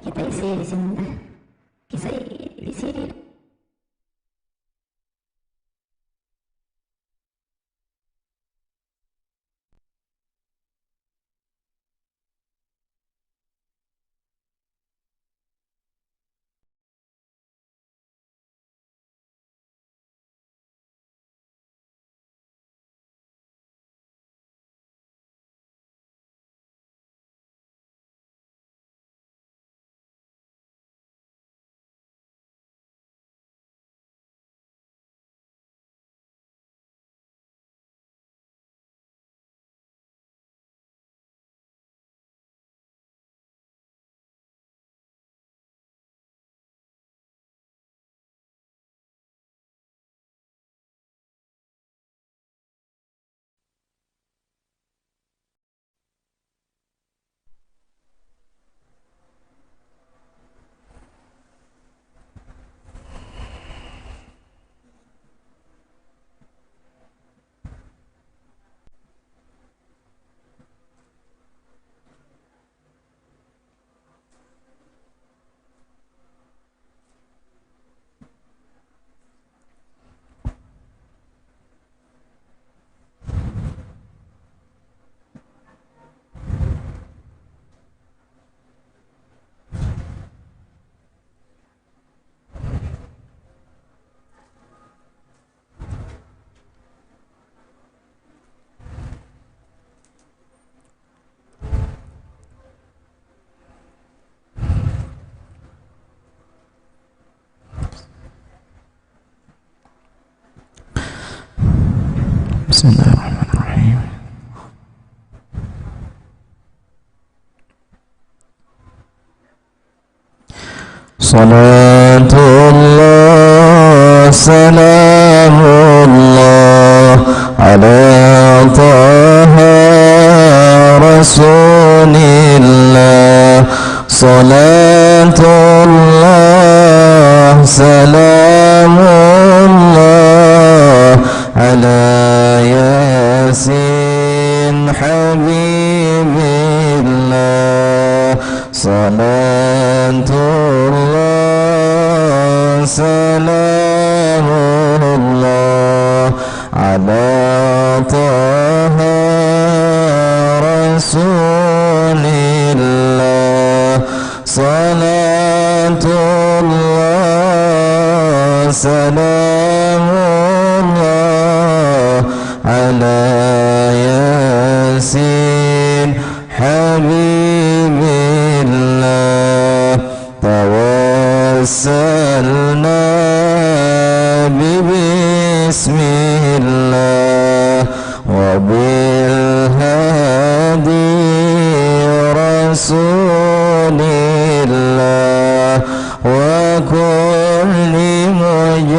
kita isi di sini, kita isi. Bismillahirrahmanirrahim. Salatullah salamullah ala taha rasulillah. Salatullah salamullah ala yasin habibillah. Salatullah salamullah ala taha rasulillah. Salatullah salamullah ala yasin habibillah. Tawassalna bismillah wa bil hadi rasulillah wa kulli mujahidin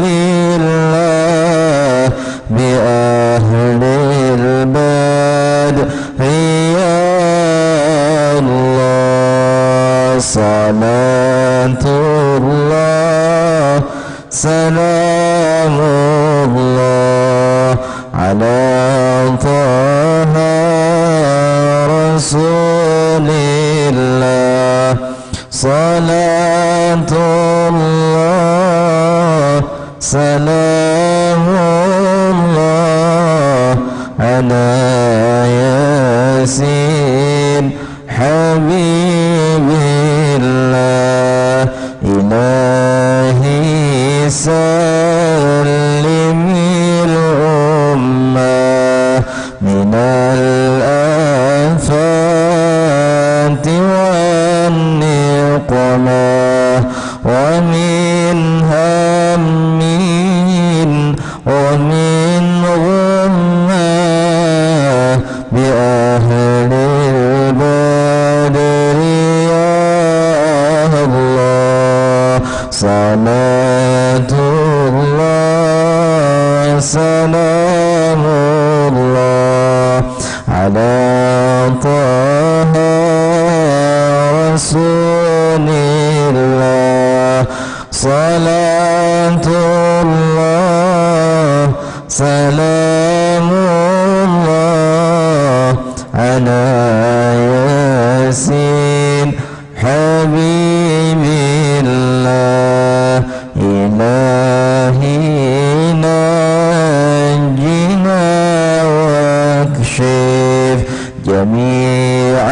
lillah bi ahlil badri ya Allah. Salatullah salamullah ala taha rasulillah. Salatullah salamullah ala yasin habibillah. Ilahi sallimil ummah minal afati wan niqmah wa min hammin wa min ghammah bi ahlil badri ya Allah. Salatullah salamullah ala taha rasulillah. Salatullah salamullah ala ياسين حبيب الله إلهي نجنا واكشف جميع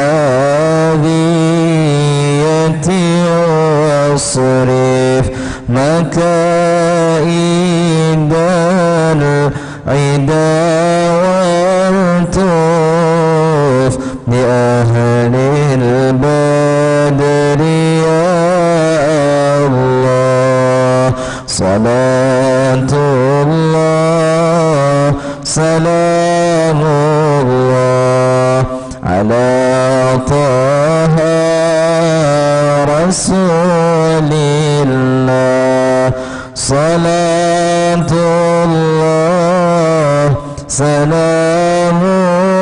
ذيتي واصرف مكائد العدا والتوف لأهل البدر يا الله صلاة الله سلام الله على طه رسول الله صلاة الله سلام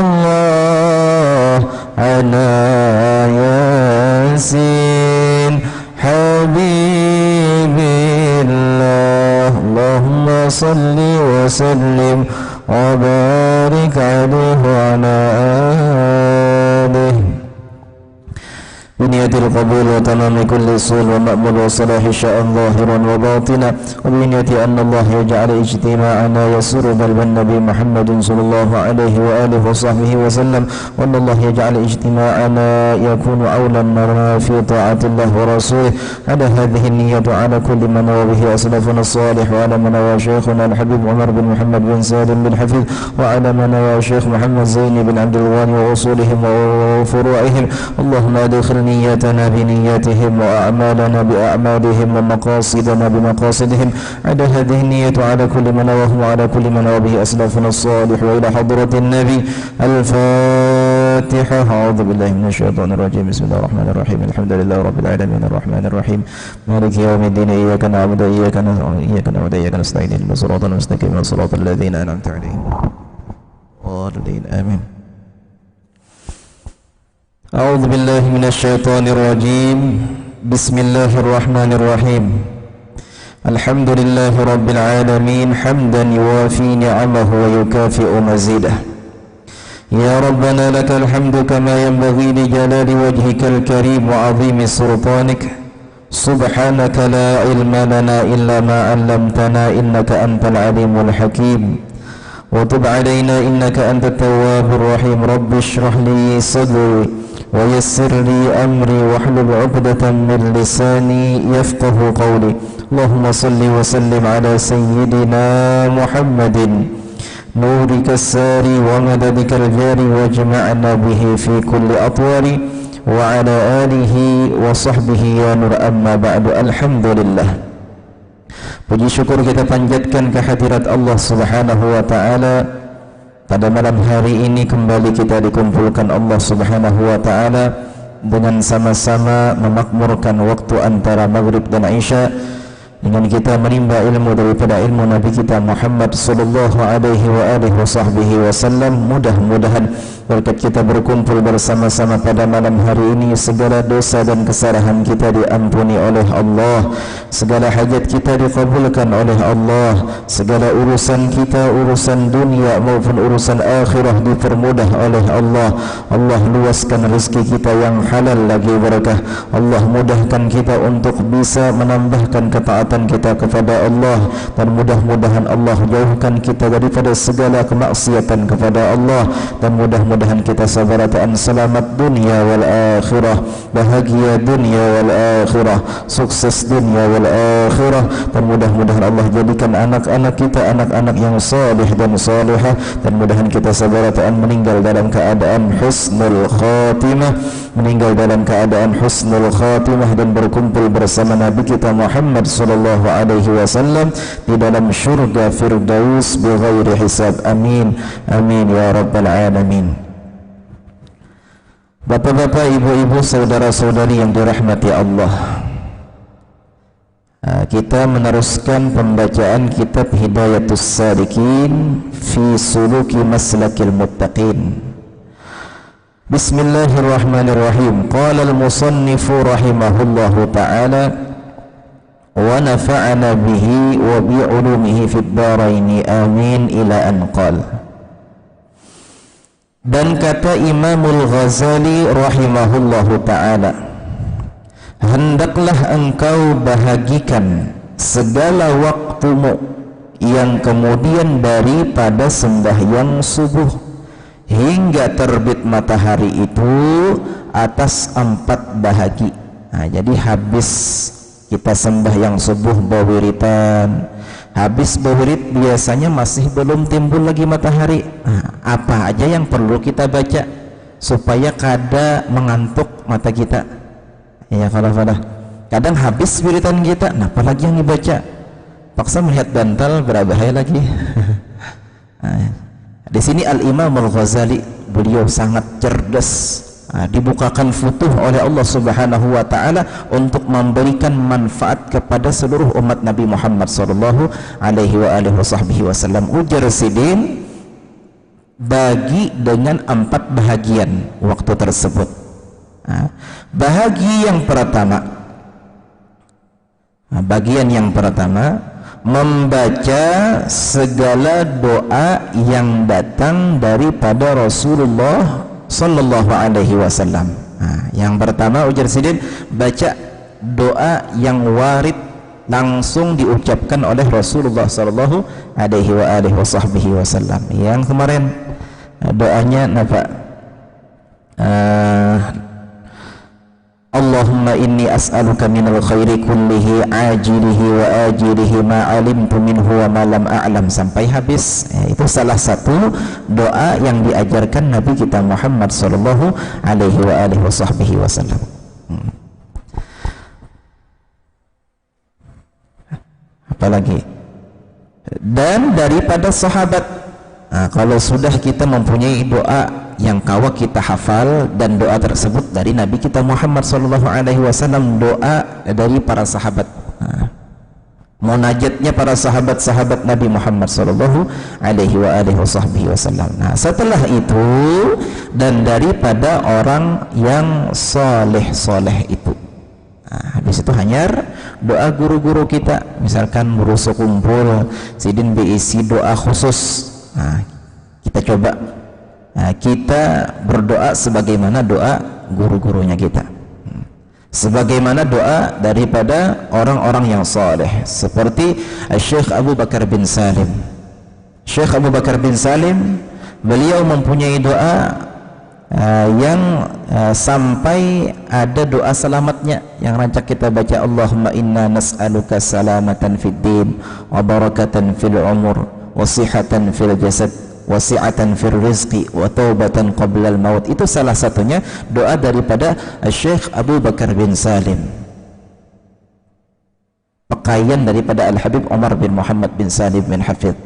الله على ياسين حبيب الله اللهم صل وسلم وبارك عليه وعلى آله بنية القبول وتمام كل صول ومأمول وصلاح شأن ظاهرا وباطنا وبنية أن الله يجعل اجتماعنا يسر قلب النبي محمد صلى الله عليه وآله وصحبه وسلم وأن الله يجعل اجتماعنا يكون أولا لنا في طاعة الله ورسوله على هذه النية على كل من وبه أسلفنا الصالح وعلى من وشيخنا الحبيب عمر بن محمد بن سالم بن حفيظ وعلى من وشيخ محمد زين بن عبد الغني وأصولهم وفروعهم اللهم أدخل نيتنا بنياتهم وأعمالنا بأعمالهم ومقاصدنا بمقاصدهم على هذه النية على كل من وهم على كل من وبه أسلفنا الصالح وإلى حضرة النبي الفاتحة أعوذ بالله من الشيطان الرجيم بسم الله الرحمن الرحيم الحمد لله رب العالمين الرحمن الرحيم مالك يوم الدين إياك نعبد وإياك نستعين اهدنا الصراط المستقيم صراط الذين أنعمت عليهم غير آمين أعوذ بالله من الشيطان الرجيم بسم الله الرحمن الرحيم الحمد لله رب العالمين حمدا يوافي نعمه ويكافئ مزيده يا ربنا لك الحمد كما ينبغي لجلال وجهك الكريم وعظيم سلطانك سبحانك لا علم لنا إلا ما علمتنا إنك أنت العليم الحكيم وتب علينا إنك أنت التواب الرحيم رب اشرح لي صدري ويسر لي أمري واحلل عقدة من لساني يفقه قولي اللهم صل وسلم على سيدنا محمد نورك الساري ومددك الجاري واجمعنا به في كل أطوار وعلى آله وصحبه يا نور أما بعد الحمد لله. Puji syukur kita panjatkan kehadirat Allah Subhanahu wa taala. Pada malam hari ini kembali kita dikumpulkan Allah Subhanahu wa taala dengan sama-sama memakmurkan waktu antara maghrib dan isya dengan kita menimba ilmu daripada ilmu Nabi kita Muhammad sallallahu alaihi wa alihi wasallam. Mudah-mudahan berkat kita berkumpul bersama-sama pada malam hari ini segala dosa dan kesalahan kita diampuni oleh Allah, segala hajat kita dikabulkan oleh Allah, segala urusan kita, urusan dunia maupun urusan akhirah dipermudah oleh Allah. Allah luaskan rezeki kita yang halal lagi berkah. Allah mudahkan kita untuk bisa menambahkan ketaatan kita kepada Allah, dan mudah-mudahan Allah jauhkan kita daripada segala kemaksiatan kepada Allah, dan mudah-mudahan kita sabarataan selamat dunia wal akhirah, bahagia dunia wal akhirah, sukses dunia wal akhirah, dan mudah-mudahan Allah jadikan anak-anak kita anak-anak yang salih dan salihah, dan mudahan kita sabarataan meninggal dalam keadaan husnul khatimah, meninggal dalam keadaan husnul khatimah dan berkumpul bersama Nabi kita Muhammad sallallahu alaihi wasallam di dalam syurga firdaus bighairi hisab. Amin amin ya rabbal alamin. Bapak-bapak, ibu-ibu, saudara-saudari yang dirahmati Allah, kita meneruskan pembacaan kitab Hidayatus Salikin fi Suluki Maslakil Muttaqin. Bismillahirrahmanirrahim. Qala al-musannifu rahimahullahu ta'ala wa nafa'ana bihi wa bi'ulumihi fid daraini amin ila an qala. Dan kata Imamul Ghazali rahimahullahu ta'ala, hendaklah engkau bahagikan segala waktumu yang kemudian daripada sembahyang subuh hingga terbit matahari itu atas 4 bahagi. Nah, jadi habis kita sembahyang subuh bawiritan, habis bawirit biasanya masih belum timbul lagi matahari. Nah, apa aja yang perlu kita baca supaya kada mengantuk mata kita? Ya kalau kadang habis wiritan kita, nah apalagi yang dibaca? Paksa melihat bantal berbahaya lagi. Nah, di sini Al-Imam Al-Ghazali beliau sangat cerdas. Nah, dibukakan futuh oleh Allah Subhanahu wa taala untuk memberikan manfaat kepada seluruh umat Nabi Muhammad sallallahu alaihi wasallam. Ujar Sidin, bagi dengan 4 bahagian waktu tersebut. Nah, bagian yang pertama membaca segala doa yang datang daripada Rasulullah sallallahu alaihi wasallam. Nah, yang pertama ujar Sidin, baca doa yang warid langsung diucapkan oleh Rasulullah sallallahu alaihi wasallam. Yang kemarin doanya apa? Allahumma inni as'aluka minal khairi kullihi ajilihi wa ajilihi ma alimtu minhu wa ma lam a'lam sampai habis. Itu salah satu doa yang diajarkan Nabi kita Muhammad sallallahu alaihi wasallam. Apalagi? Dan daripada sahabat. Nah, kalau sudah kita mempunyai doa yang kawak kita hafal dan doa tersebut dari Nabi kita Muhammad sallallahu alaihi wasallam, doa dari para sahabat. Nah, munajatnya para sahabat-sahabat Nabi Muhammad sallallahu alaihi wasallam. Nah, setelah itu dan daripada orang yang soleh itu. Nah, habis itu hanyar doa guru-guru kita, misalkan guru sekumpul Sidin berisi doa khusus. Nah, kita coba kita berdoa sebagaimana doa guru-gurunya kita, sebagaimana doa daripada orang-orang yang saleh seperti Syekh Abu Bakar bin Salim. Syekh Abu Bakar bin Salim beliau mempunyai doa yang sampai ada doa selamatnya yang rancak kita baca, Allahumma inna nas'aluka salamatan fid din wa barakatan fil umur wa sihatan fil jasad wasi'atan fir rizqi wa taubatan qablal maut. Itu salah satunya doa daripada Syekh Abu Bakar bin Salim, pakaian daripada Al-Habib Umar bin Muhammad bin Salim bin Hafidh.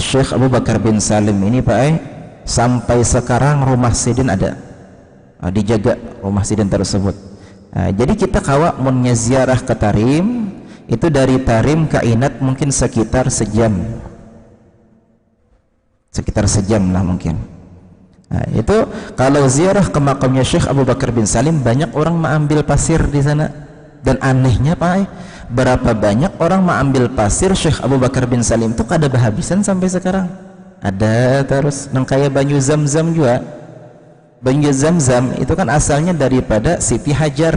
Syekh Abu Bakar bin Salim ini Pak, sampai sekarang rumah Sidin ada, dijaga rumah Sidin tersebut. Jadi kita kawa mun ziarah ke Tarim, itu dari Tarim ke Inat mungkin sekitar sejam lah mungkin. Nah, itu kalau ziarah ke makamnya Syekh Abu Bakar bin Salim, banyak orang mengambil pasir di sana. Dan anehnya Pak, berapa banyak orang mengambil pasir Syekh Abu Bakar bin Salim itu kada berhabisan sampai sekarang. Ada terus nang kaya banyu Zam-Zam juga. Banyu Zam-Zam itu kan asalnya daripada Siti Hajar.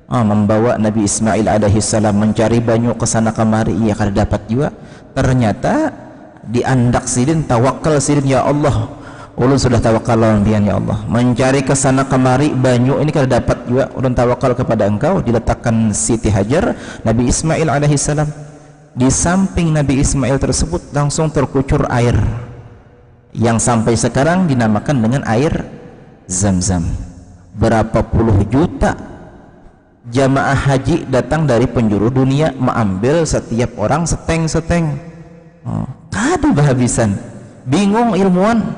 Membawa Nabi Ismail alaihi salam mencari banyu ke sana kemari, ia kada dapat juga. Ternyata diandak Sidin, tawakal Sidin, ya Allah, ulun sudah tawakal lawan ya Allah, mencari ke sana kemari banyu ini kada dapat juga, ulun tawakal kepada engkau. Diletakkan Siti Hajar Nabi Ismail alaihi salam, di samping Nabi Ismail tersebut langsung terkucur air yang sampai sekarang dinamakan dengan air Zam-Zam. Berapa puluh juta jamaah haji datang dari penjuru dunia mengambil setiap orang seteng-seteng. Kada berhabisan. Bingung ilmuwan,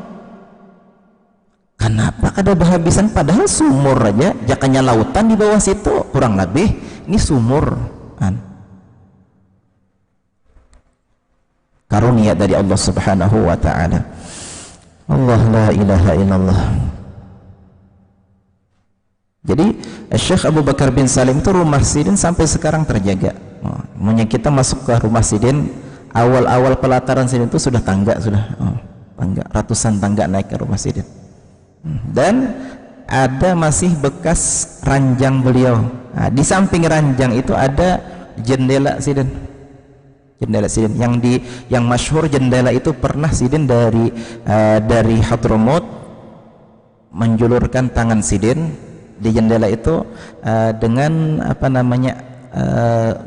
kenapa kada berhabisan, padahal sumur aja jakanya lautan di bawah situ, kurang lebih ini sumur kan. Karunia dari Allah Subhanahu wa taala. Allah la ilaha illallah. Jadi Syekh Abu Bakar bin Salim itu rumah Sidin sampai sekarang terjaga. Kita masuk ke rumah Sidin, awal-awal pelataran Sidin itu sudah tangga sudah. tangga, ratusan tangga naik ke rumah Sidin. Dan ada masih bekas ranjang beliau. Nah, di samping ranjang itu ada jendela Sidin. Jendela Sidin yang masyhur jendela itu pernah Sidin dari Hadramaut menjulurkan tangan Sidin di jendela itu dengan apa namanya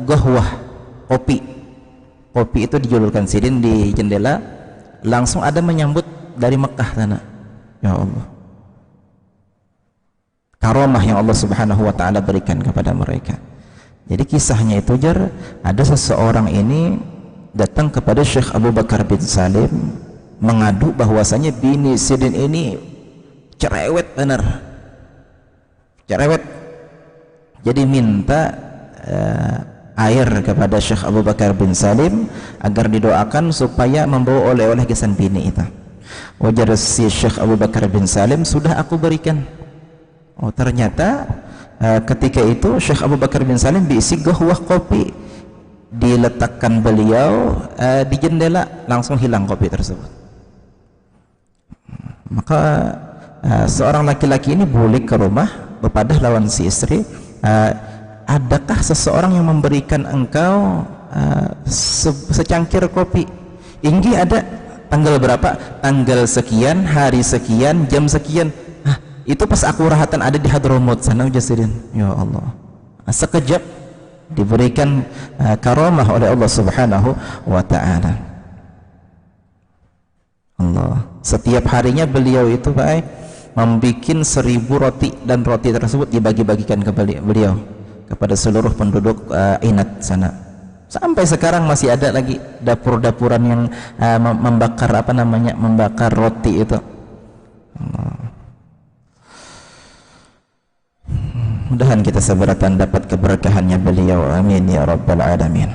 gohwah kopi itu dijulurkan Sidin di jendela, langsung ada menyambut dari Mekah sana. Ya Allah, karamah yang Allah Subhanahu wa taala berikan kepada mereka. Jadi kisahnya itu Jar, ada seseorang ini datang kepada Syekh Abu Bakar bin Salim mengadu bahwasanya bini Sidin ini cerewet benar. Cerewet. Jadi minta air kepada Syekh Abu Bakar bin Salim agar didoakan supaya membawa oleh-oleh kesan bini itu. Wajar si Syekh Abu Bakar bin Salim, sudah aku berikan. Oh ternyata ketika itu Syekh Abu Bakar bin Salim diisi gohwah kopi, diletakkan beliau di jendela, langsung hilang kopi tersebut. Maka seorang laki-laki ini bulik ke rumah, bepadah lawan si istri, adakah seseorang yang memberikan engkau secangkir kopi? Inggi ada. Tanggal berapa? Tanggal sekian, hari sekian, jam sekian. Itu pas aku rahatan ada di Hadramaut sana ujar Sidin. Ya Allah, sekejap diberikan karamah oleh Allah Subhanahu wa ta'ala. Allah, setiap harinya beliau itu membuat 1000 roti, dan roti tersebut dibagi-bagikan ke beliau kepada seluruh penduduk Inat sana. Sampai sekarang masih ada lagi dapur-dapuran yang membakar membakar roti itu. Mudahan kita seberatan dapat keberkahannya beliau, amin ya rabbal alamin.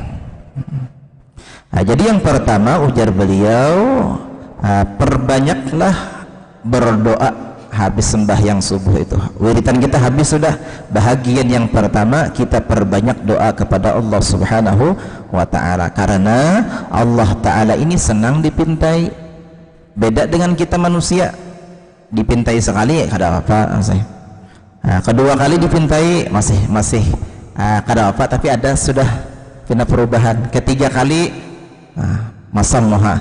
Jadi yang pertama ujar beliau, perbanyaklah berdoa habis sembahyang subuh itu. Wiritan kita habis sudah, bahagian yang pertama kita perbanyak doa kepada Allah Subhanahu wa ta'ala, karena Allah ta'ala ini senang dipintai. Beda dengan kita manusia, dipintai sekali kada apa saya. Kedua kali dipintai masih kada apa, tapi ada sudah kena perubahan. Ketiga kali masam moha.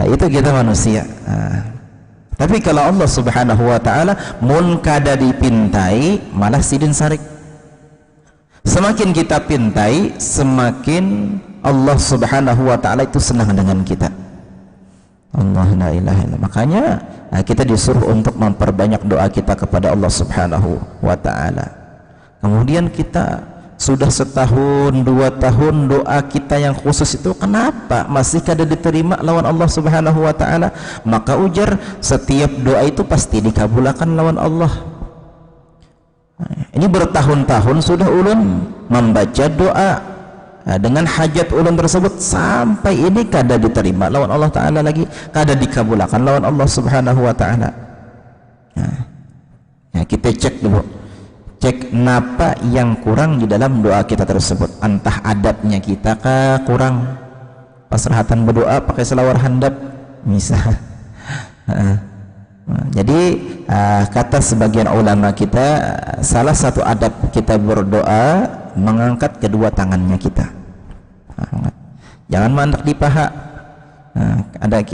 Itu kita manusia. Tapi kalau Allah Subhanahu wa ta'ala mun kada dipintai, malah Sidin sarik. Semakin kita pintai, semakin Allah Subhanahu wa ta'ala itu senang dengan kita. Allah la ilaha illallah. Makanya kita disuruh untuk memperbanyak doa kita kepada Allah Subhanahu wa ta'ala. Kemudian kita sudah setahun, 2 tahun doa kita yang khusus itu kenapa masih kada diterima lawan Allah Subhanahu wa ta'ala? Maka ujar, setiap doa itu pasti dikabulkan lawan Allah. Ini bertahun-tahun sudah ulun membaca doa dengan hajat ulun tersebut, sampai ini kada diterima lawan Allah ta'ala lagi, kada dikabulkan lawan Allah Subhanahu wa ta'ala. Kita cek dulu, cek napa yang kurang di dalam doa kita tersebut. Entah adabnya kita kah kurang, pas rahatan berdoa pakai selawar handap misal. Jadi kata sebagian ulama kita, salah satu adab kita berdoa mengangkat kedua tangannya kita. Jangan mandek di paha.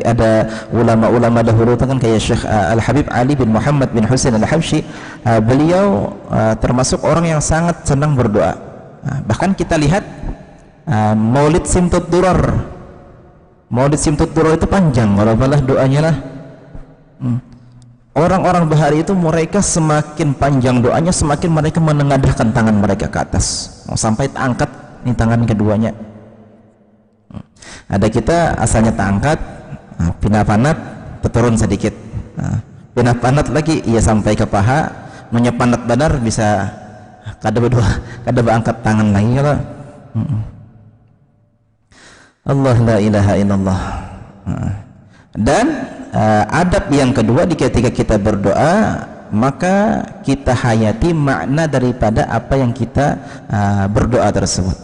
Ada ulama-ulama dahulu kan kayak Syekh Al-Habib Ali bin Muhammad bin Husain Al-Habsyi, beliau termasuk orang yang sangat senang berdoa. Bahkan kita lihat Maulid Simtud Durar. Maulid Simtud Durar itu panjang, kalau balah doanya lah. Orang-orang bahari itu mereka semakin panjang doanya, semakin mereka menengadahkan tangan mereka ke atas, sampai terangkat ini tangan keduanya. Ada kita asalnya terangkat, pindah panat, turun sedikit, pindah panat lagi, ia sampai ke paha, menyepanat benar bisa kada berangkat tangan lagi kalau. Allah la ilaha illallah. Dan adab yang kedua, ketika kita berdoa maka kita hayati makna daripada apa yang kita berdoa tersebut.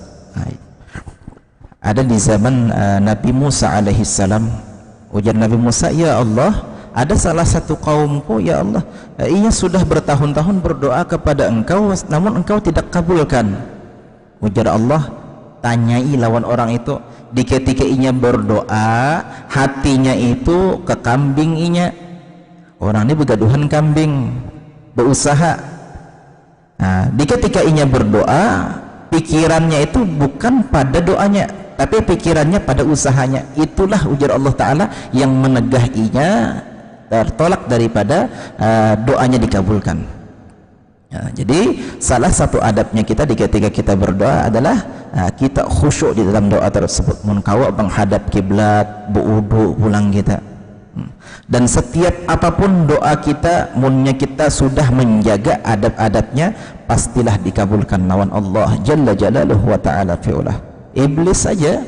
Ada di zaman Nabi Musa alaihissalam, Ujar Nabi Musa, ya Allah, ada salah satu kaumku ya Allah, ia sudah bertahun-tahun berdoa kepada engkau namun engkau tidak kabulkan. Ujar Allah, tanyai lawan orang itu, di ketika inya berdoa hatinya itu ke kambing inya. Orang ini begaduhan kambing, berusaha. Nah, di ketika inya berdoa pikirannya itu bukan pada doanya, tapi pikirannya pada usahanya. Itulah ujar Allah Ta'ala yang menegah inya tertolak daripada doanya dikabulkan. Jadi salah satu adabnya kita di ketika kita berdoa adalah kita khusyuk di dalam doa tersebut. Mun kawa menghadap kiblat, berwudu pulang kita. Dan setiap apapun doa kita, munnya kita sudah menjaga adab-adabnya, pastilah dikabulkan lawan Allah Jalla Jalaluhu wa Ta'ala fi'ulah. Iblis saja,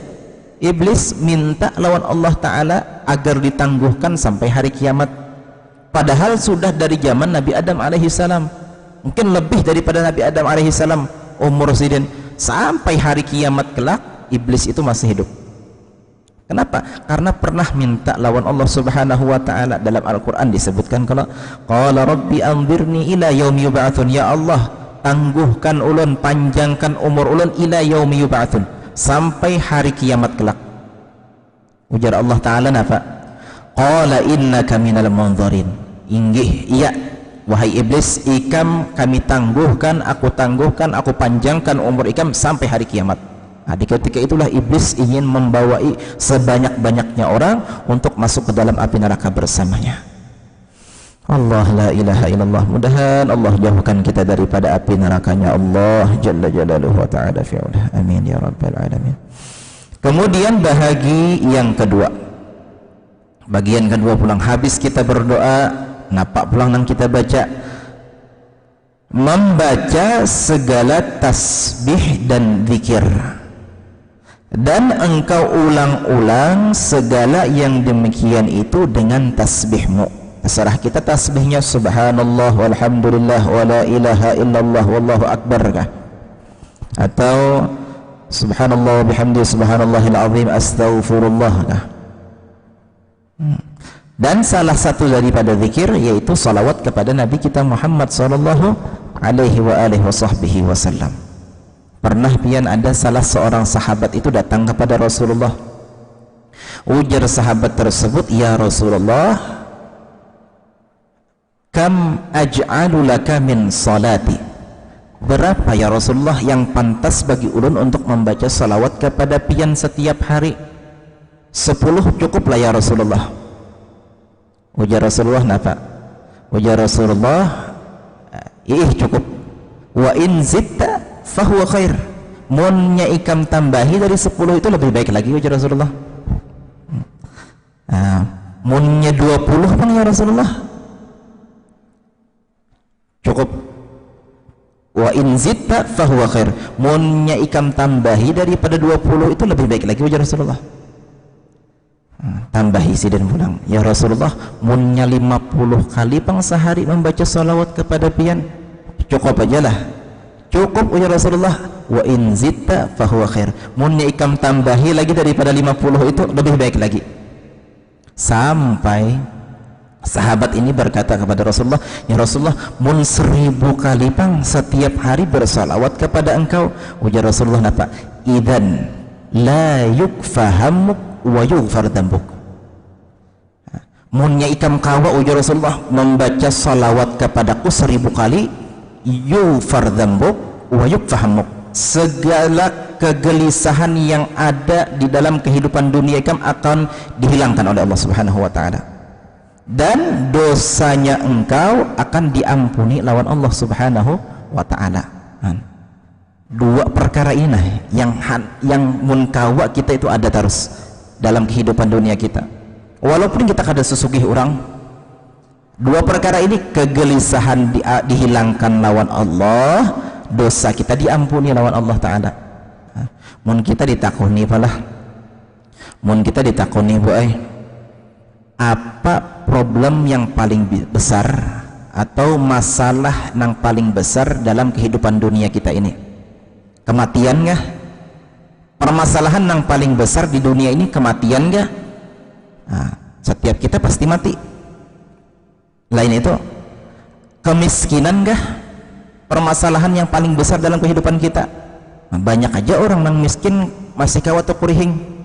iblis minta lawan Allah Ta'ala agar ditangguhkan sampai hari kiamat, padahal sudah dari zaman Nabi Adam alaihissalam, mungkin lebih daripada Nabi Adam alaihissalam umur sidin, sampai hari kiamat kelak iblis itu masih hidup. Kenapa? Karena pernah minta lawan Allah Subhanahu wa Ta'ala. Dalam Al-Quran disebutkan kalau qala rabbi anzirni ila yaumi yub'atsun, ya Allah tangguhkan ulun, panjangkan umur ulun ila yaumi yub'atsun, sampai hari kiamat kelak. Ujar Allah Ta'ala napa? Qala innaka minal munzirin, inggih iya wahai iblis, ikam kami tangguhkan, aku panjangkan umur ikam sampai hari kiamat. Nah, di ketika itulah iblis ingin membawai sebanyak-banyaknya orang untuk masuk ke dalam api neraka bersamanya. Allah la ilaha illallah, mudahan Allah jauhkan kita daripada api nerakanya Allah Jalla Jalaluhu wa Ta'ala fi'ulah. Amin ya rabbal alamin. Kemudian bagian kedua pulang habis kita berdoa, napa pulang nang kita baca, membaca segala tasbih dan zikir, dan engkau ulang-ulang segala yang demikian itu dengan tasbihmu. Terserah kita tasbihnya subhanallah walhamdulillah wala ilaha illallah wallahu akbar kah, atau subhanallah bihamdi subhanallahil azim astaghfirullah kah. Dan salah satu daripada zikir yaitu salawat kepada Nabi kita Muhammad sallallahu alaihi wa alihi wasallam. Pernah pian ada salah seorang sahabat itu datang kepada Rasulullah. Ujar sahabat tersebut, ya Rasulullah, kam aj'alu laka min salati, berapa ya Rasulullah yang pantas bagi ulun untuk membaca salawat kepada pian setiap hari? 10 cukuplah ya Rasulullah. Ujar Rasulullah napa? Ujar Rasulullah, cukup. Wa in zitta fahuwa khair, munnya ikam tambahi dari 10 itu lebih baik lagi ujar Rasulullah. Munnya 20 pun ya Rasulullah cukup. Wa in zitta fahuwa khair, munnya ikam tambahi daripada 20 itu lebih baik lagi ujar Rasulullah. Tambahi sidin pulang, ya Rasulullah, munnya 50 kali pang sehari membaca salawat kepada pian cukup aja lah. Cukup ujar Rasulullah. Wa in zitta fahuwa khair, munnya ikam tambahi lagi daripada 50 itu lebih baik lagi. Sampai sahabat ini berkata kepada Rasulullah, ya Rasulullah, mun 1000 kali pang setiap hari bersalawat kepada engkau. Ujar Rasulullah napa? Idan la yukfahamuk wa yughfar dambuk, munnya ikam kawa ujar Rasulullah membaca salawat kepadaku 1000 kali, yughfar dambuk wa yukfahamuk, segala kegelisahan yang ada di dalam kehidupan dunia ikam akan dihilangkan oleh Allah Subhanahu wa Ta'ala, dan dosanya engkau akan diampuni lawan Allah Subhanahu wa Ta'ala. Dua perkara ini yang munkawa kita itu ada terus dalam kehidupan dunia kita, walaupun kita kada sesugih orang. Dua perkara ini, kegelisahan dihilangkan lawan Allah, dosa kita diampuni lawan Allah Ta'ala. Mun kita ditakuni palah, mun kita ditakuni apa problem yang paling besar atau masalah yang paling besar dalam kehidupan dunia kita ini? Kematian nggak? Permasalahan yang paling besar di dunia ini kematian nggak? Setiap kita pasti mati. Lain itu, kemiskinan kah permasalahan yang paling besar dalam kehidupan kita? Banyak aja orang yang miskin masih kawat kurihing.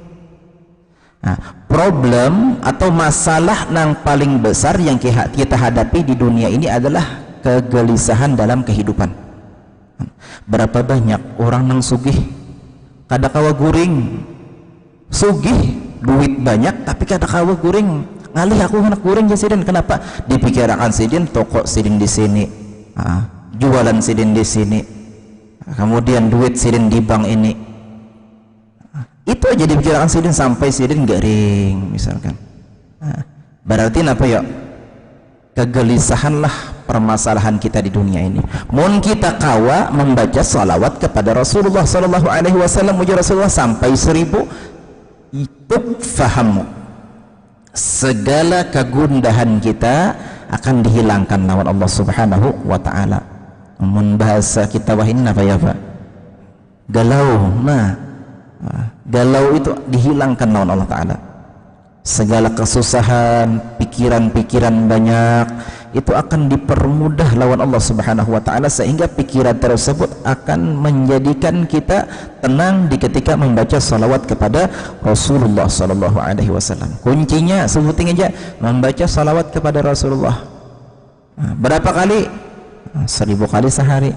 Problem atau masalah yang paling besar yang kita hadapi di dunia ini adalah kegelisahan dalam kehidupan. Berapa banyak orang yang sugih kada kawa guring, sugih duit banyak tapi kada kawa guring, ngalih aku anak guring ya sidin. Kenapa? Dipikirkan sidin toko sidin di sini, jualan sidin di sini, kemudian duit sidin di bank ini, itu aja dipikirkan sidin sampai sidin garing misalkan. Berarti apa ya? Kegelisahanlah permasalahan kita di dunia ini. Mun kita kawa membaca salawat kepada Rasulullah sallallahu alaihi wasallam, ujar Rasulullah sampai 1000, itu fahamu segala kegundahan kita akan dihilangkan lawan Allah subhanahu wa ta'ala. Mun bahasa kita wahin apa ya Pak? Galau. Galau itu dihilangkan lawan Allah ta'ala. Segala kesusahan, pikiran-pikiran banyak itu akan dipermudah lawan Allah subhanahu wa ta'ala, sehingga pikiran tersebut akan menjadikan kita tenang di ketika membaca salawat kepada Rasulullah sallallahu alaihi wasallam. Kuncinya sebutin aja, membaca salawat kepada Rasulullah. Berapa kali? 1000 kali sehari.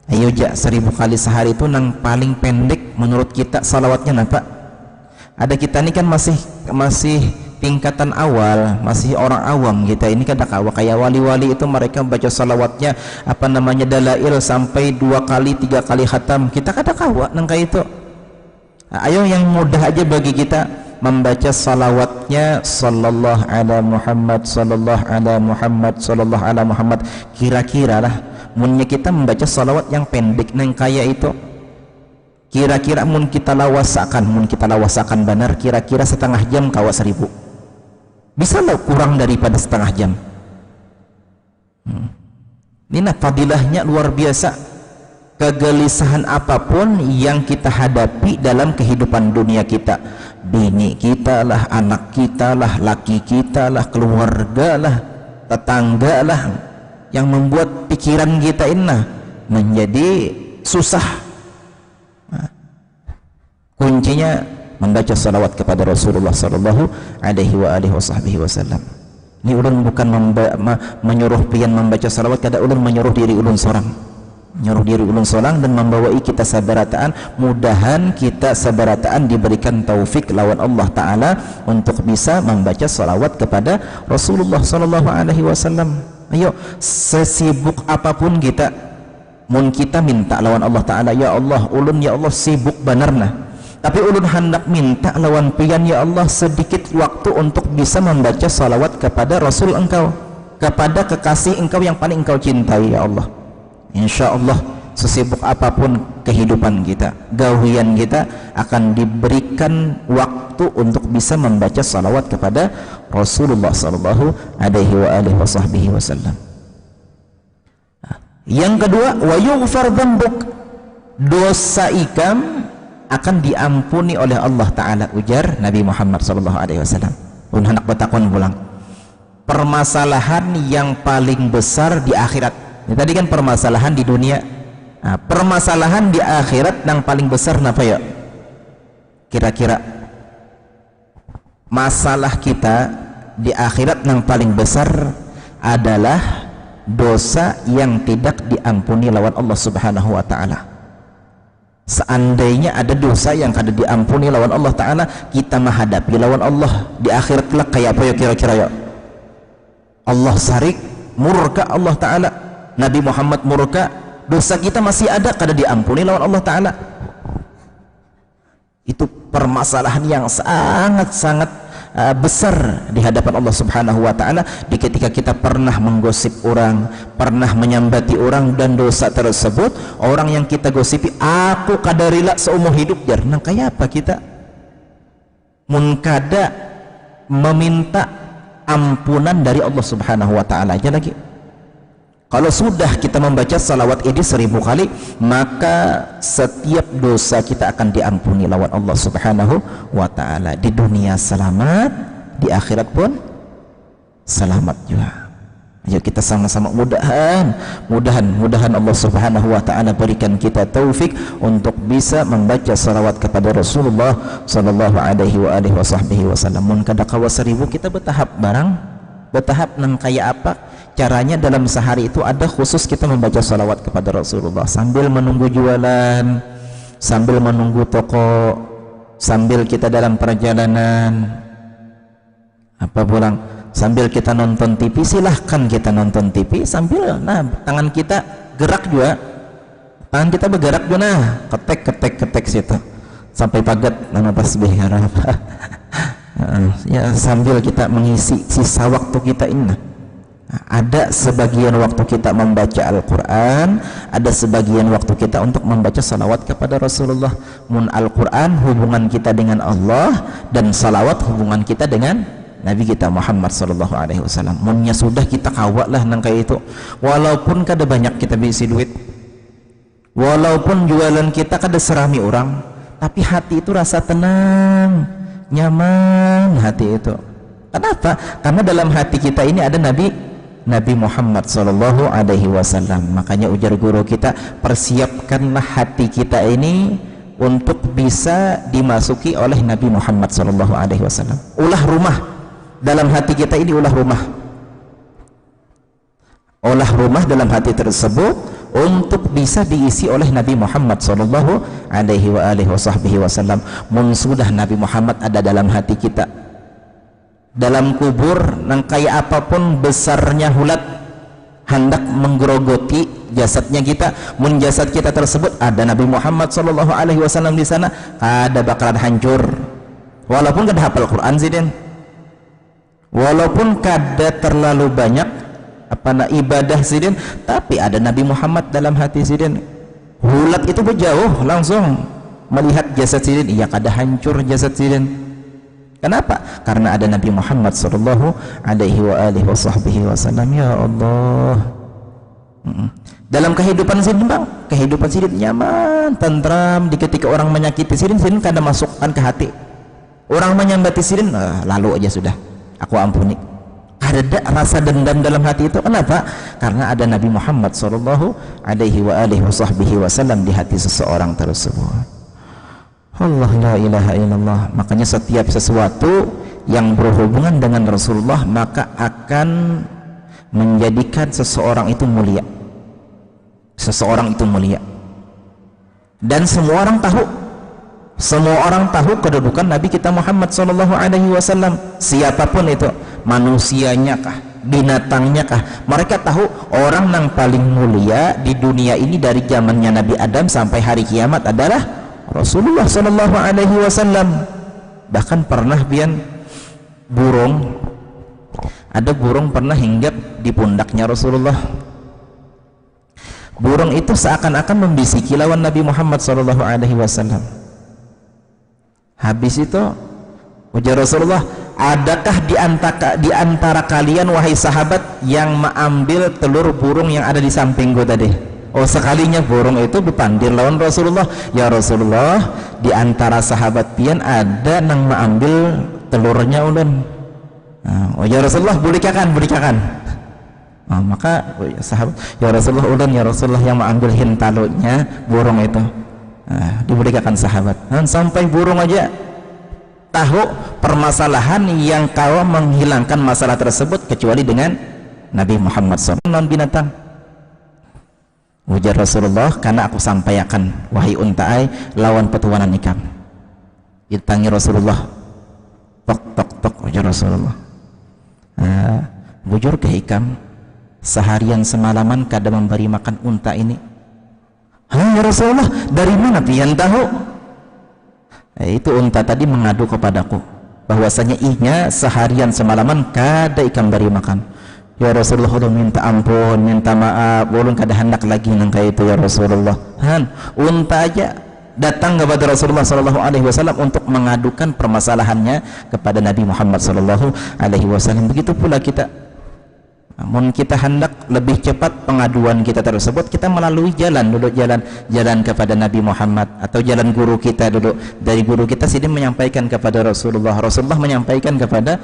Ayo ja, 1000 kali sehari itu yang paling pendek menurut kita salawatnya apa? Ada kita ini kan masih tingkatan awal, masih orang awam kita ini kan kawa kayak wali-wali itu mereka baca salawatnya dalail sampai 2 kali 3 kali khatam. Kita kada kawa nang kayak itu. Ayo yang mudah aja bagi kita membaca salawatnya sallallahu ala Muhammad sallallahu ala Muhammad sallallahu ala Muhammad. Kira-kira lah munnya kita membaca salawat yang pendek nang kayak itu, kira-kira mun kita lawasakan benar, kira-kira setengah jam kawa 1000. Bisa lah kurang daripada setengah jam. Ini fadilahnya luar biasa. Kegelisahan apapun yang kita hadapi dalam kehidupan dunia kita, bini kita lah, anak kita lah, laki kita lah, keluarga lah, tetangga lah, yang membuat pikiran kita ini menjadi susah. Kuncinya membaca salawat kepada Rasulullah sallallahu alaihi wasallam. Ini ulun bukan menyuruh pian membaca salawat, kada ulun menyuruh diri ulun seorang dan membawai kita sabarataan. Mudahan kita sabarataan diberikan taufik lawan Allah Ta'ala untuk bisa membaca salawat kepada Rasulullah sallallahu alaihi wasallam. Ayo, sesibuk apapun kita, mun kita minta lawan Allah Ta'ala, ya Allah, ulun ya Allah sibuk banarna, tapi ulun hendak minta lawan pian ya Allah sedikit waktu untuk bisa membaca salawat kepada Rasul engkau, kepada kekasih engkau yang paling engkau cintai ya Allah. Insya Allah sesibuk apapun kehidupan kita, gawian kita, akan diberikan waktu untuk bisa membaca salawat kepada Rasulullah sallallahu alaihi wasallam. Yang kedua, wa yughfar dzambuk, dosa ikam akan diampuni oleh Allah Ta'ala, ujar Nabi Muhammad sallallahu alaihi wasallam. Hendak bertakon pulang, permasalahan yang paling besar di akhirat. Ini tadi kan permasalahan di dunia. Permasalahan di akhirat yang paling besar apa ya? Kira-kira masalah kita di akhirat yang paling besar adalah dosa yang tidak diampuni lawan Allah Subhanahu wa Ta'ala. Seandainya ada dosa yang kada diampuni lawan Allah Ta'ala, kita menghadapi lawan Allah di akhirat kelak kayak apa ya kira-kira ya? Allah sarik, murka Allah Ta'ala, Nabi Muhammad murka, dosa kita masih ada kada diampuni lawan Allah Ta'ala. Itu permasalahan yang sangat-sangat besar di hadapan Allah Subhanahu wa Ta'ala, di ketika kita pernah menggosip orang, pernah menyambati orang, dan dosa tersebut orang yang kita gosipi aku kadarila seumur hidup jar. Nah kayak apa kita mun kada meminta ampunan dari Allah Subhanahu wa Ta'ala aja lagi. Kalau sudah kita membaca salawat ini 1000 kali, maka setiap dosa kita akan diampuni lawan Allah Subhanahu wa Ta'ala. Di dunia selamat, di akhirat pun selamat juga. Ayo kita sama-sama mudahan Allah Subhanahu wa taala berikan kita taufik untuk bisa membaca salawat kepada Rasulullah sallallahu alaihi wa alihi wasallam. Mun kada kawa 1000 kita bertahap nang kayak apa caranya. Dalam sehari itu ada khusus kita membaca salawat kepada Rasulullah sambil menunggu jualan, sambil menunggu toko, sambil kita dalam perjalanan apa pulang, sambil kita nonton TV. Silahkan kita nonton TV sambil tangan kita gerak juga, tangan kita bergerak juga, ketek situ sampai pagat nama tasbih ya, sambil kita mengisi sisa waktu kita ini. Ada sebagian waktu kita membaca Al-Quran, ada sebagian waktu kita untuk membaca salawat kepada Rasulullah. Mun Al-Quran hubungan kita dengan Allah, dan salawat hubungan kita dengan Nabi kita Muhammad sallallahu alaihi wasallam. Munnya sudah kita kawat lah nang kayak itu. Walaupun kada banyak kita bisi duit, walaupun jualan kita kada serami orang, tapi hati itu rasa tenang, nyaman hati itu. Kenapa? Karena dalam hati kita ini ada Nabi Muhammad sallallahu alaihi wasallam. Makanya ujar guru kita, persiapkanlah hati kita ini untuk bisa dimasuki oleh Nabi Muhammad sallallahu alaihi wasallam. Ulah rumah dalam hati kita ini, ulah rumah dalam hati tersebut untuk bisa diisi oleh Nabi Muhammad sallallahu alaihi wasallam. Mun sudah Nabi Muhammad ada dalam hati kita, dalam kubur nang kayak apapun besarnya hulat hendak menggerogoti jasadnya kita, mun jasad kita tersebut ada Nabi Muhammad sallallahu alaihi wasallam di sana, ada bakalan hancur. Walaupun kada hafal Quran sidin, walaupun kada terlalu banyak ibadah sidin, tapi ada Nabi Muhammad dalam hati sidin, hulat itu berjauh langsung melihat jasad sidin, iya kada hancur jasad sidin. Kenapa? Karena ada Nabi Muhammad sallallahu alaihi wasallam. Ya Allah, dalam kehidupan sidin bang, kehidupan sidin nyaman, tentram. Di ketika orang menyakiti sidin kada masukkan ke hati. Orang menyambati sidin, lalu aja sudah, aku ampuni. Ada rasa dendam dalam hati itu. Kenapa? Karena ada Nabi Muhammad sallallahu alaihi wasallam di hati seseorang tersebut. Allah, la ilaha illallah. Makanya setiap sesuatu yang berhubungan dengan Rasulullah maka akan menjadikan seseorang itu mulia. Seseorang itu mulia. Dan semua orang tahu kedudukan Nabi kita Muhammad sallallahu alaihi wasallam. Siapapun itu, manusianya kah, binatangnya kah, mereka tahu orang yang paling mulia di dunia ini dari zamannya Nabi Adam sampai hari kiamat adalah Rasulullah sallallahu alaihi wasallam. Bahkan pernah ada burung pernah hinggap di pundaknya Rasulullah. Burung itu seakan-akan membisiki lawan Nabi Muhammad sallallahu alaihi wasallam. Habis itu ujar Rasulullah, adakah di antara kalian wahai sahabat yang mengambil telur burung yang ada di sampingku tadi? Oh, sekalinya burung itu berpandir lawan Rasulullah. Ya Rasulullah, di antara sahabat pian ada nang mengambil telurnya ulun. Oh ya Rasulullah, berikan. Maka sahabat, ya Rasulullah ulun, ya Rasulullah yang mengambil hintalunya burung itu. Diberikan sahabat. Sampai burung aja tahu permasalahan yang kau menghilangkan masalah tersebut kecuali dengan Nabi Muhammad SAW. Non binatang. Ujar Rasulullah, karena aku sampaikan wahai untai lawan petuanan ikam. Ditangi Rasulullah, tok ujar Rasulullah, bujur ke ikam seharian semalaman kada memberi makan unta ini. Ya Rasulullah, dari mana pian tahu? Itu unta tadi mengadu kepadaku bahwasanya ihnya seharian semalaman kada ikam beri makan. Ya Rasulullah, udah minta ampun, minta maaf, ulun kada hendak lagi nang kayak itu ya Rasulullah. Unta aja datang kepada Rasulullah sallallahu alaihi wasallam untuk mengadukan permasalahannya kepada Nabi Muhammad sallallahu alaihi wasallam. Begitu pula kita. Namun kita hendak lebih cepat pengaduan kita tersebut, kita melalui duduk jalan kepada Nabi Muhammad, atau jalan guru kita, duduk dari guru kita sini menyampaikan kepada Rasulullah menyampaikan kepada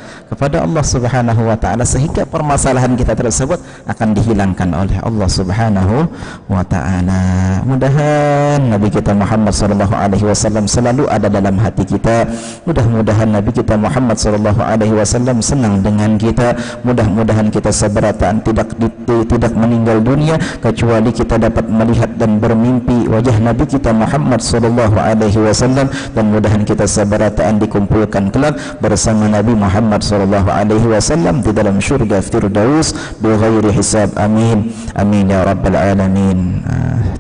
Allah Subhanahu wa taala, sehingga permasalahan kita tersebut akan dihilangkan oleh Allah Subhanahu wa taala. Mudahan Nabi kita Muhammad sallallahu alaihi wasallam selalu ada dalam hati kita. Mudah-mudahan Nabi kita Muhammad sallallahu alaihi wasallam senang dengan kita. Mudah-mudahan kita sabarataan tidak meninggal dunia kecuali kita dapat melihat dan bermimpi wajah Nabi kita Muhammad sallallahu alaihi wasallam, dan mudahan kita sabarataan dikumpulkan kelak bersama Nabi Muhammad sallallahu alaihi wasallam di dalam syurga Firdaus bighairi hisab. Amin amin ya rabbal alamin.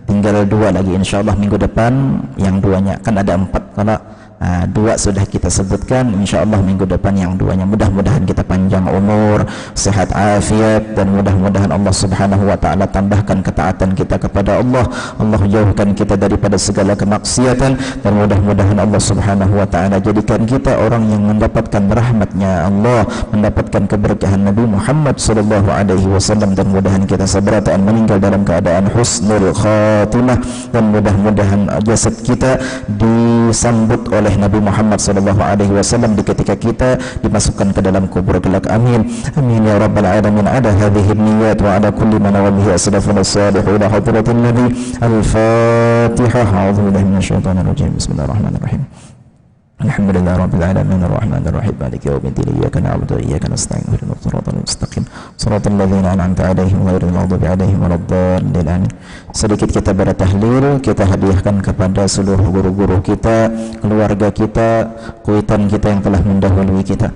Tinggal 2 lagi insyaallah minggu depan, yang 2-nya kan ada 4, kalau 2 sudah kita sebutkan, insyaallah minggu depan yang 2-nya. Mudah-mudahan kita panjang umur, sehat afiat, dan mudah-mudahan Allah Subhanahu wa taala tambahkan ketaatan kita kepada Allah. Allah jauhkan kita daripada segala kemaksiatan, dan mudah-mudahan Allah Subhanahu wa taala jadikan kita orang yang mendapatkan rahmatnya Allah, mendapatkan keberkahan Nabi Muhammad sallallahu alaihi wasallam, dan mudahan kita sabarataan meninggal dalam keadaan husnul khatimah, dan mudah-mudahan jasad kita disambut oleh Nabi Muhammad sallallahu alaihi wasallam di ketika kita dimasukkan ke dalam kubur kelak. Amin amin ya rabbal alamin. Ada hadhihi niyyat wa ala kulli man wabihi aslafuna salihin ila hadratin nabi. Al-Fatihah. A'udzu billahi minasyaitonir rajim. Bismillahirrahmanirrahim. Alhamdulillahi rabbil alamin arrahmanir rahim maliki yaumiddin iyyaka na'budu wa iyyaka nasta'in ihdinas siratal mustaqim siratal ladzina an'amta 'alaihim ghairil maghdubi 'alaihim waladdallin. Amin. Sedikit kita bertahlil, kita hadiahkan kepada seluruh guru-guru kita, keluarga kita, kuitan kita yang telah mendahului kita.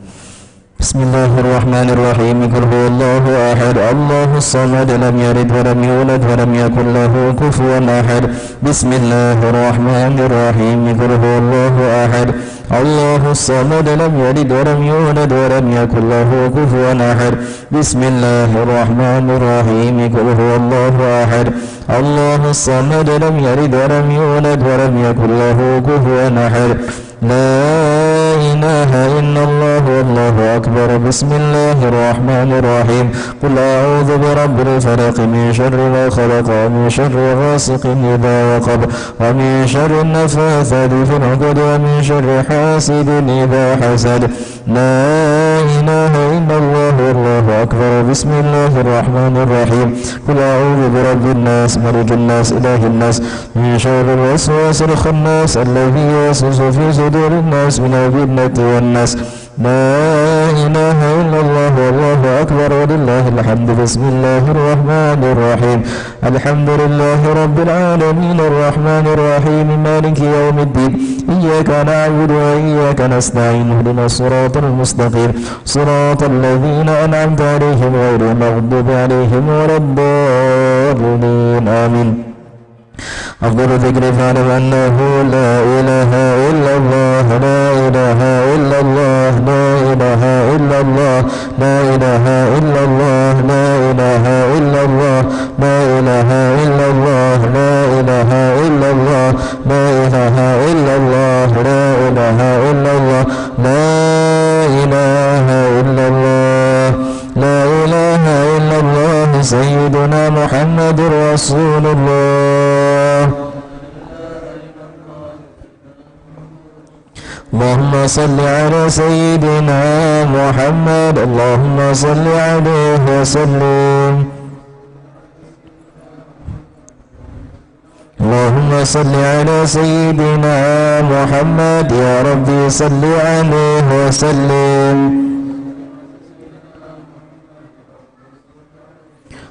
Bismillahirrahmanirrahim. Qul huwallahu ahad, Allahus samad, lam yalid wa lam yulad wa lam yakul lahu kufuwan ahad. Bismillahirrahmanirrahim. Qul huwallahu ahad, Allahus samad, lam yalid wa lam yulad wa lam yakul lahu kufuwan ahad. Bismillahirrahmanirrahim. Qul huwallahu ahad, Allahus samad, lam yalid wa lam yulad wa lam yakul lahu kufuwan ahad. La ilaha illallah wallahu akbar. Bismillahirrahmanirrahim. Qul a'udzu birabbil falaq min syarri ma khalaq wa min syarri ghasiqin idza waqab wa min syarri nafathati fil 'uqad wa min syarri hasidin idza hasad. La ilaha illallah wallahu akbar. Bismillahirrahmanirrahim. Qul a'udzu birabbin nas malikin nas ilahin nas min syarri waswasil khannas alladzi yuwaswisu fi sudurin nas minal jinnati wan nas. La ilaha illallah wallahu akbar walillahil hamdu. Bismillahirrahmanirrahim. Alhamdulillahi rabbil alamin arrahmanir rahim maliki yaumiddin iyyaka na'budu wa iyyaka nasta'in ihdinas siratal mustaqim siratal ladzina an'amta 'alaihim ghairil maghdubi 'alaihim waladdallin. Amin. أفضل ذكر فاعلم أنه لا إله إلا الله لا إله إلا الله لا إله إلا الله لا إله إلا الله لا إله إلا الله لا إله إلا الله لا إله إلا الله لا إله إلا الله لا إله إلا الله لا إله إلا الله لا إله إلا الله سيدنا محمد رسول الله. اللهم صل على سيدنا محمد. اللهم صل عليه وسلم. اللهم صل على سيدنا محمد. يا ربي صل عليه وسلم.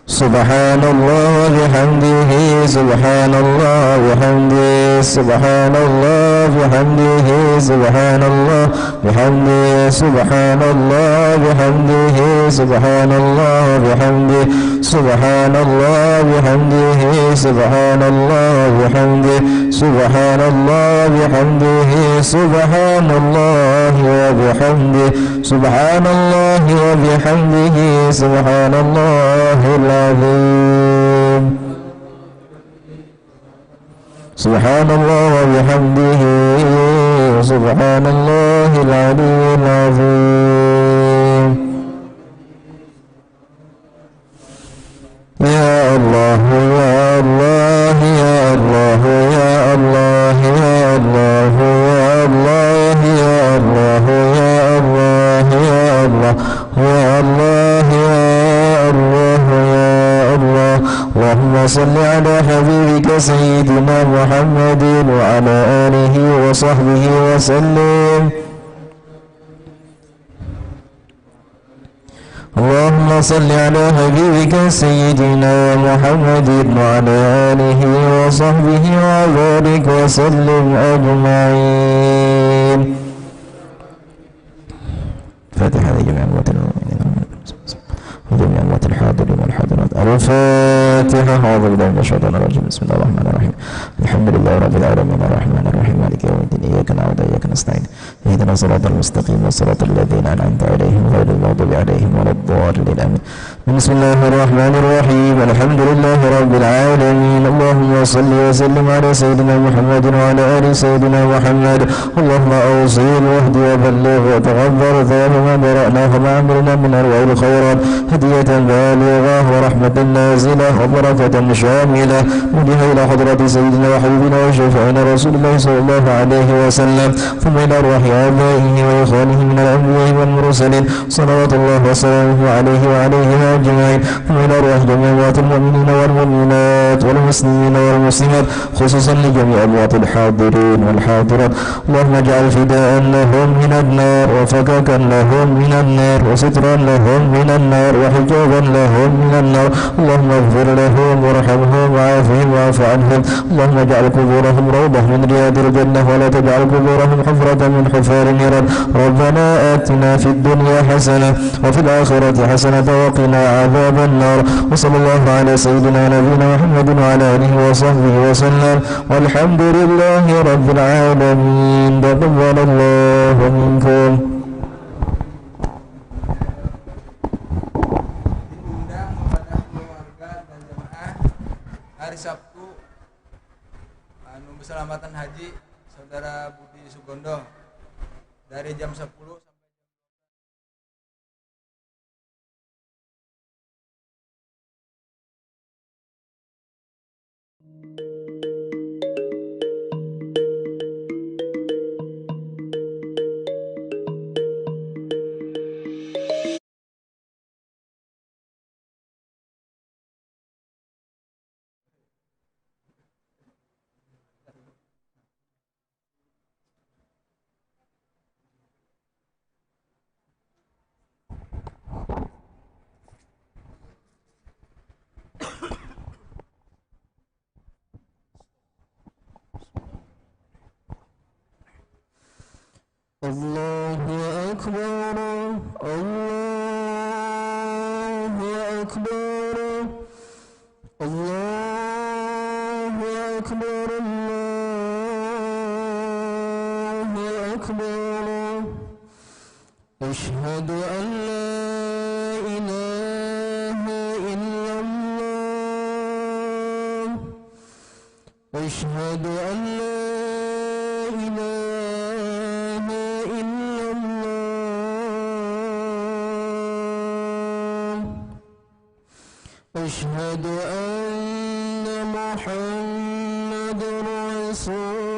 سبحان الله وبحمده سبحان الله وبحمده سبحان الله وبحمده سبحان الله وبحمده سبحان الله وبحمده سبحان الله وبحمده سبحان الله وبحمده سبحان الله وبحمده سبحان الله وبحمده سبحان الله وبحمده سبحان الله وبحمده سبحان الله العظيم. سبحان الله وبحمده سبحان الله العلي العظيم. يا الله يا الله يا الله يا الله يا الله يا الله يا الله يا الله يا الله يا الله يا الله يا الله. اللهم صل على حبيبك سيدنا محمد وعلى آله وصحبه وسلم. اللهم صل على حبيبك سيدنا محمد وعلى آله وصحبه وبارك وسلم أجمعين. فاتحة لجميع أموات المؤمنين وجميع أموات الحاضرين والحاضرات. الفاتحة. أعوذ بالله من الشيطان الرجيم. بسم الله الرحمن الرحيم. الحمد لله رب العالمين الرحمن الرحيم مالك يوم الدين. إياك نعبد وإياك نستعين. اهدنا الصراط المستقيم صراط الذين أنعمت عليهم غير المغضوب عليهم ولا الضالين آمين. بسم الله الرحمن الرحيم. الحمد لله رب العالمين. اللهم صل وسلم على سيدنا محمد وعلى آل سيدنا محمد. اللهم أوصل واهدي وبلغ وتغفر ثواب ما برأناه وما عملنا من أرواح الخيرات هدية بالغة ورحمة نازلة وبركة شاملة وجه إلى حضرة سيدنا وحبيبنا وشفيعنا رسول الله صلى الله عليه وسلم ثم إلى أرواح آبائه وإخوانه من الأنبياء والمرسلين صلوات الله وسلامه عليه وعليهم أجمعين ثم إلى أرواح جميع أموات المؤمنين والمؤمنات والمسلمين والمسلمات خصوصا لجميع أموات الحاضرين والحاضرات. اللهم اجعل فداء لهم من النار وفكاكا لهم من النار وسترا لهم من النار وحجابا لهم من النار. اللهم اغفر لهم وارحمهم وعافهم واعف عنهم. اللهم اجعل قبورهم روضة من رياض الجنة ولا تجعل قبورهم حفرة من حفار النيران. ربنا آتنا في الدنيا حسنة وفي الآخرة حسنة وقنا عذاب النار. وصلى الله على سيدنا نبينا محمد وعلى آله وصحبه وسلم والحمد لله رب العالمين. تقبل الله منكم. Hari Sabtu keselamatan haji Saudara Budi Sugondo dari jam 10 sampai الله أكبر الله أكبر الله أكبر الله أكبر. أشهد أن لا إله إلا الله. أشهد أن لا إله إلا الله. أشهد أن محمد رسول